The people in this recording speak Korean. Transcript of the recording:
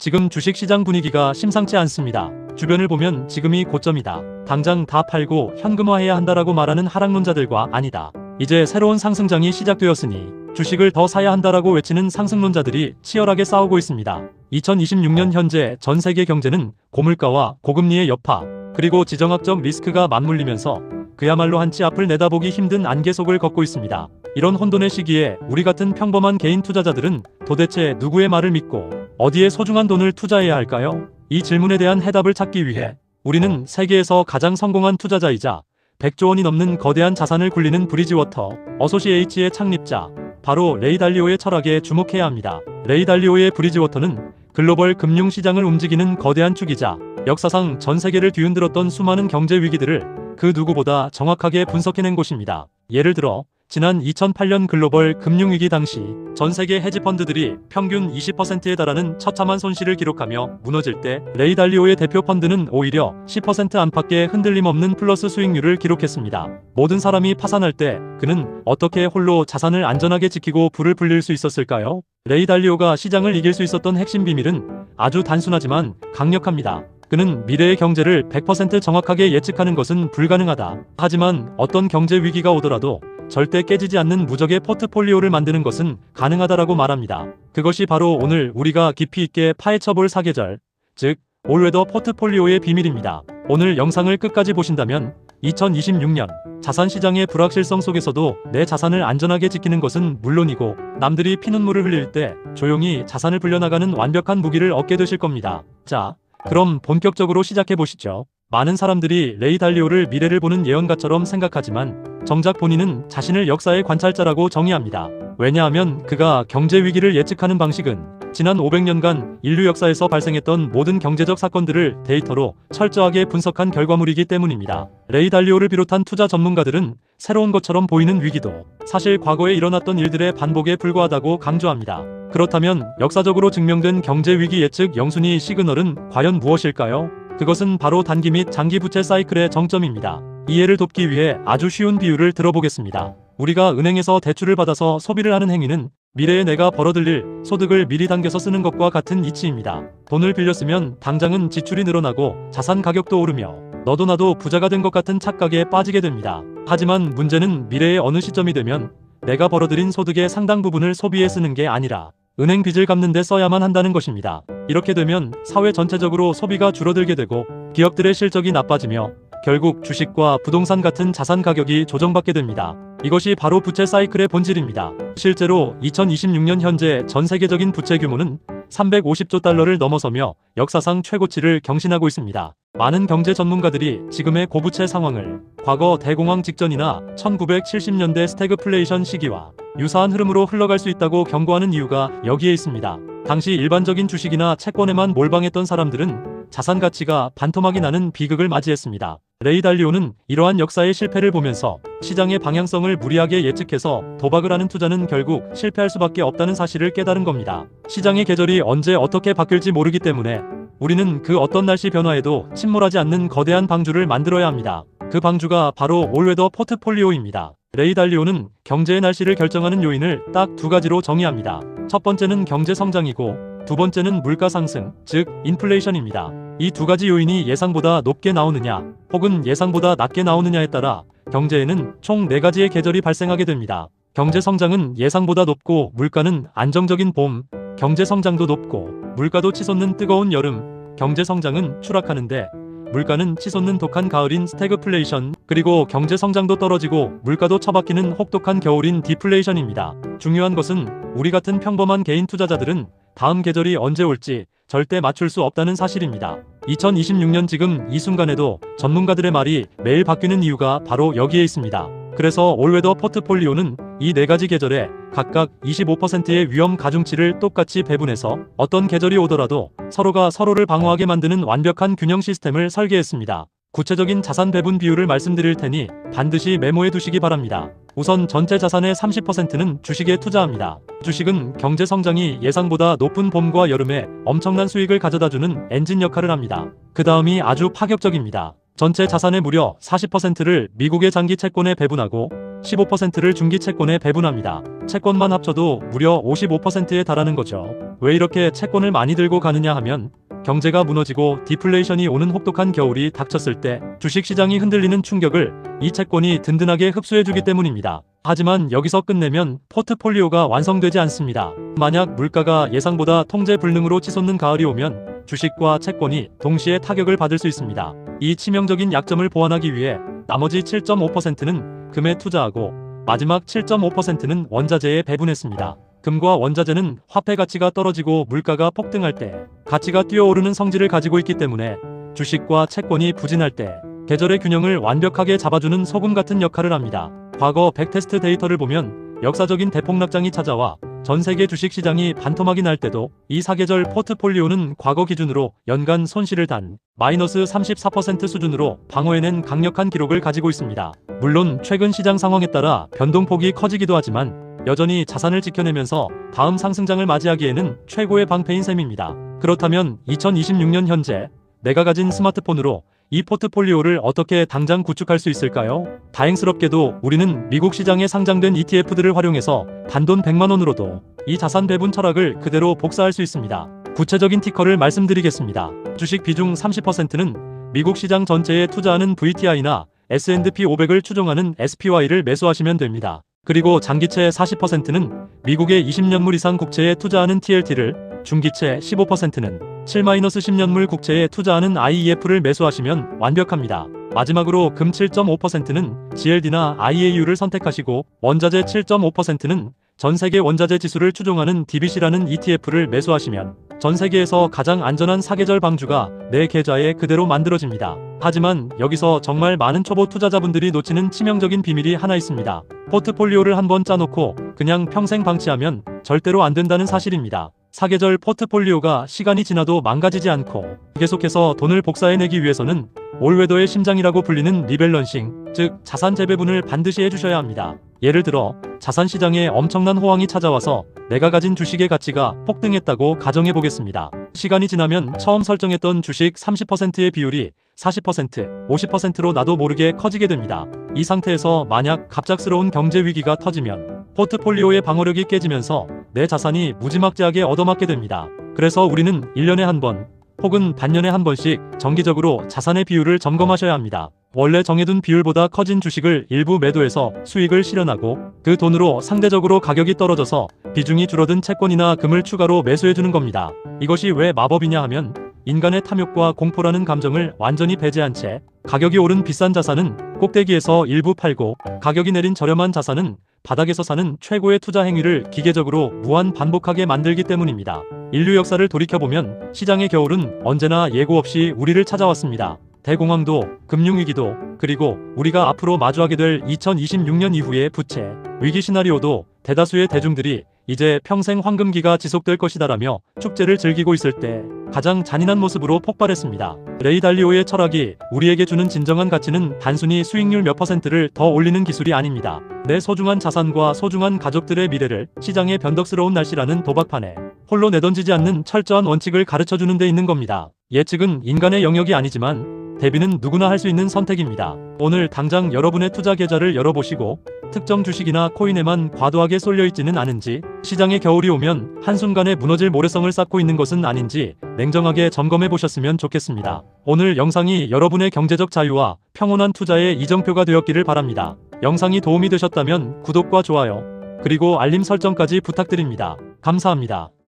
지금 주식시장 분위기가 심상치 않습니다. 주변을 보면 지금이 고점이다. 당장 다 팔고 현금화해야 한다라고 말하는 하락론자들과 아니다. 이제 새로운 상승장이 시작되었으니 주식을 더 사야 한다라고 외치는 상승론자들이 치열하게 싸우고 있습니다. 2026년 현재 전 세계 경제는 고물가와 고금리의 여파, 그리고 지정학적 리스크가 맞물리면서 그야말로 한치 앞을 내다보기 힘든 안개 속을 걷고 있습니다. 이런 혼돈의 시기에 우리 같은 평범한 개인 투자자들은 도대체 누구의 말을 믿고 어디에 소중한 돈을 투자해야 할까요? 이 질문에 대한 해답을 찾기 위해 우리는 세계에서 가장 성공한 투자자이자 100조 원이 넘는 거대한 자산을 굴리는 브리지워터 어소시에이츠의 창립자 바로 레이 달리오의 철학에 주목해야 합니다. 레이 달리오의 브리지워터는 글로벌 금융시장을 움직이는 거대한 축이자 역사상 전 세계를 뒤흔들었던 수많은 경제 위기들을 그 누구보다 정확하게 분석해낸 곳입니다. 예를 들어 지난 2008년 글로벌 금융위기 당시 전 세계 헤지펀드들이 평균 20%에 달하는 처참한 손실을 기록하며 무너질 때 레이 달리오의 대표 펀드는 오히려 10% 안팎의 흔들림 없는 플러스 수익률을 기록했습니다. 모든 사람이 파산할 때 그는 어떻게 홀로 자산을 안전하게 지키고 불을 불릴 수 있었을까요? 레이 달리오가 시장을 이길 수 있었던 핵심 비밀은 아주 단순하지만 강력합니다. 그는 미래의 경제를 100% 정확하게 예측하는 것은 불가능하다. 하지만 어떤 경제 위기가 오더라도 절대 깨지지 않는 무적의 포트폴리오를 만드는 것은 가능하다라고 말합니다. 그것이 바로 오늘 우리가 깊이 있게 파헤쳐볼 사계절, 즉 올웨더 포트폴리오의 비밀입니다. 오늘 영상을 끝까지 보신다면 2026년 자산시장의 불확실성 속에서도 내 자산을 안전하게 지키는 것은 물론이고 남들이 피눈물을 흘릴 때 조용히 자산을 불려나가는 완벽한 무기를 얻게 되실 겁니다. 자, 그럼 본격적으로 시작해보시죠. 많은 사람들이 레이 달리오를 미래를 보는 예언가처럼 생각하지만 정작 본인은 자신을 역사의 관찰자라고 정의합니다. 왜냐하면 그가 경제 위기를 예측하는 방식은 지난 500년간 인류 역사에서 발생했던 모든 경제적 사건들을 데이터로 철저하게 분석한 결과물이기 때문입니다. 레이 달리오를 비롯한 투자 전문가들은 새로운 것처럼 보이는 위기도 사실 과거에 일어났던 일들의 반복에 불과하다고 강조합니다. 그렇다면 역사적으로 증명된 경제 위기 예측 영순위 시그널은 과연 무엇일까요? 그것은 바로 단기 및 장기 부채 사이클의 정점입니다. 이해를 돕기 위해 아주 쉬운 비유를 들어보겠습니다. 우리가 은행에서 대출을 받아서 소비를 하는 행위는 미래에 내가 벌어들일 소득을 미리 당겨서 쓰는 것과 같은 이치입니다. 돈을 빌렸으면 당장은 지출이 늘어나고 자산 가격도 오르며 너도 나도 부자가 된 것 같은 착각에 빠지게 됩니다. 하지만 문제는 미래의 어느 시점이 되면 내가 벌어들인 소득의 상당 부분을 소비에 쓰는 게 아니라 은행 빚을 갚는 데 써야만 한다는 것입니다. 이렇게 되면 사회 전체적으로 소비가 줄어들게 되고 기업들의 실적이 나빠지며 결국 주식과 부동산 같은 자산 가격이 조정받게 됩니다. 이것이 바로 부채 사이클의 본질입니다. 실제로 2026년 현재 전 세계적인 부채 규모는 350조 달러를 넘어서며 역사상 최고치를 경신하고 있습니다. 많은 경제 전문가들이 지금의 고부채 상황을 과거 대공황 직전이나 1970년대 스태그플레이션 시기와 유사한 흐름으로 흘러갈 수 있다고 경고하는 이유가 여기에 있습니다. 당시 일반적인 주식이나 채권에만 몰빵했던 사람들은 자산 가치가 반토막이 나는 비극을 맞이했습니다. 레이 달리오는 이러한 역사의 실패를 보면서 시장의 방향성을 무리하게 예측해서 도박을 하는 투자는 결국 실패할 수밖에 없다는 사실을 깨달은 겁니다. 시장의 계절이 언제 어떻게 바뀔지 모르기 때문에 우리는 그 어떤 날씨 변화에도 침몰하지 않는 거대한 방주를 만들어야 합니다. 그 방주가 바로 올웨더 포트폴리오입니다. 레이 달리오는 경제의 날씨를 결정하는 요인을 딱 두 가지로 정의합니다. 첫 번째는 경제 성장이고 두 번째는 물가 상승, 즉 인플레이션입니다. 이 두 가지 요인이 예상보다 높게 나오느냐 혹은 예상보다 낮게 나오느냐에 따라 경제에는 총 4가지의 계절이 발생하게 됩니다. 경제 성장은 예상보다 높고 물가는 안정적인 봄, 경제 성장도 높고 물가도 치솟는 뜨거운 여름, 경제 성장은 추락하는데 물가는 치솟는 독한 가을인 스태그플레이션, 그리고 경제 성장도 떨어지고 물가도 처박히는 혹독한 겨울인 디플레이션입니다. 중요한 것은 우리 같은 평범한 개인 투자자들은 다음 계절이 언제 올지 절대 맞출 수 없다는 사실입니다. 2026년 지금 이 순간에도 전문가들의 말이 매일 바뀌는 이유가 바로 여기에 있습니다. 그래서 올웨더 포트폴리오는 이 4가지 계절에 각각 25%의 위험 가중치를 똑같이 배분해서 어떤 계절이 오더라도 서로가 서로를 방어하게 만드는 완벽한 균형 시스템을 설계했습니다. 구체적인 자산 배분 비율을 말씀드릴 테니 반드시 메모해 두시기 바랍니다. 우선 전체 자산의 30%는 주식에 투자합니다. 주식은 경제 성장이 예상보다 높은 봄과 여름에 엄청난 수익을 가져다주는 엔진 역할을 합니다. 그 다음이 아주 파격적입니다. 전체 자산의 무려 40%를 미국의 장기 채권에 배분하고 15%를 중기 채권에 배분합니다. 채권만 합쳐도 무려 55%에 달하는 거죠. 왜 이렇게 채권을 많이 들고 가느냐 하면 경제가 무너지고 디플레이션이 오는 혹독한 겨울이 닥쳤을 때 주식시장이 흔들리는 충격을 이 채권이 든든하게 흡수해주기 때문입니다. 하지만 여기서 끝내면 포트폴리오가 완성되지 않습니다. 만약 물가가 예상보다 통제 불능으로 치솟는 가을이 오면 주식과 채권이 동시에 타격을 받을 수 있습니다. 이 치명적인 약점을 보완하기 위해 나머지 7.5%는 금에 투자하고 마지막 7.5%는 원자재에 배분했습니다. 금과 원자재는 화폐 가치가 떨어지고 물가가 폭등할 때 가치가 뛰어오르는 성질을 가지고 있기 때문에 주식과 채권이 부진할 때 계절의 균형을 완벽하게 잡아주는 소금 같은 역할을 합니다. 과거 백테스트 데이터를 보면 역사적인 대폭락장이 찾아와 전 세계 주식시장이 반토막이 날 때도 이 사계절 포트폴리오는 과거 기준으로 연간 손실을 단 마이너스 34% 수준으로 방어해낸 강력한 기록을 가지고 있습니다. 물론 최근 시장 상황에 따라 변동폭이 커지기도 하지만 여전히 자산을 지켜내면서 다음 상승장을 맞이하기에는 최고의 방패인 셈입니다. 그렇다면 2026년 현재 내가 가진 스마트폰으로 이 포트폴리오를 어떻게 당장 구축할 수 있을까요? 다행스럽게도 우리는 미국 시장에 상장된 ETF들을 활용해서 단돈 100만원으로도 이 자산 배분 철학을 그대로 복사할 수 있습니다. 구체적인 티커를 말씀드리겠습니다. 주식 비중 30%는 미국 시장 전체에 투자하는 VTI나 S&P 500을 추종하는 SPY를 매수하시면 됩니다. 그리고 장기채 40%는 미국의 20년물 이상 국채에 투자하는 TLT를, 중기채 15%는 7-10년물 국채에 투자하는 IEF를 매수하시면 완벽합니다. 마지막으로 금 7.5%는 GLD나 IAU를 선택하시고 원자재 7.5%는 전세계 원자재 지수를 추종하는 DBC라는 ETF를 매수하시면 전세계에서 가장 안전한 사계절 방주가 내 계좌에 그대로 만들어집니다. 하지만 여기서 정말 많은 초보 투자자분들이 놓치는 치명적인 비밀이 하나 있습니다. 포트폴리오를 한번 짜놓고 그냥 평생 방치하면 절대로 안 된다는 사실입니다. 사계절 포트폴리오가 시간이 지나도 망가지지 않고 계속해서 돈을 복사해내기 위해서는 올웨더의 심장이라고 불리는 리밸런싱, 즉 자산 재배분을 반드시 해주셔야 합니다. 예를 들어 자산시장에 엄청난 호황이 찾아와서 내가 가진 주식의 가치가 폭등했다고 가정해보겠습니다. 시간이 지나면 처음 설정했던 주식 30%의 비율이 40%, 50%로 나도 모르게 커지게 됩니다. 이 상태에서 만약 갑작스러운 경제 위기가 터지면 포트폴리오의 방어력이 깨지면서 내 자산이 무지막지하게 얻어맞게 됩니다. 그래서 우리는 1년에 한 번 혹은 반년에 한 번씩 정기적으로 자산의 비율을 점검하셔야 합니다. 원래 정해둔 비율보다 커진 주식을 일부 매도해서 수익을 실현하고 그 돈으로 상대적으로 가격이 떨어져서 비중이 줄어든 채권이나 금을 추가로 매수해주는 겁니다. 이것이 왜 마법이냐 하면 인간의 탐욕과 공포라는 감정을 완전히 배제한 채 가격이 오른 비싼 자산은 꼭대기에서 일부 팔고 가격이 내린 저렴한 자산은 바닥에서 사는 최고의 투자 행위를 기계적으로 무한 반복하게 만들기 때문입니다. 인류 역사를 돌이켜보면 시장의 겨울은 언제나 예고 없이 우리를 찾아왔습니다. 대공황도, 금융위기도, 그리고 우리가 앞으로 마주하게 될 2026년 이후의 부채, 위기 시나리오도 대다수의 대중들이 이제 평생 황금기가 지속될 것이다라며 축제를 즐기고 있을 때 가장 잔인한 모습으로 폭발했습니다. 레이 달리오의 철학이 우리에게 주는 진정한 가치는 단순히 수익률 몇 %를 더 올리는 기술이 아닙니다. 내 소중한 자산과 소중한 가족들의 미래를 시장의 변덕스러운 날씨라는 도박판에 홀로 내던지지 않는 철저한 원칙을 가르쳐주는 데 있는 겁니다. 예측은 인간의 영역이 아니지만 대비는 누구나 할 수 있는 선택입니다. 오늘 당장 여러분의 투자 계좌를 열어보시고 특정 주식이나 코인에만 과도하게 쏠려있지는 않은지, 시장의 겨울이 오면 한순간에 무너질 모래성을 쌓고 있는 것은 아닌지 냉정하게 점검해 보셨으면 좋겠습니다. 오늘 영상이 여러분의 경제적 자유와 평온한 투자의 이정표가 되었기를 바랍니다. 영상이 도움이 되셨다면 구독과 좋아요, 그리고 알림 설정까지 부탁드립니다. 감사합니다.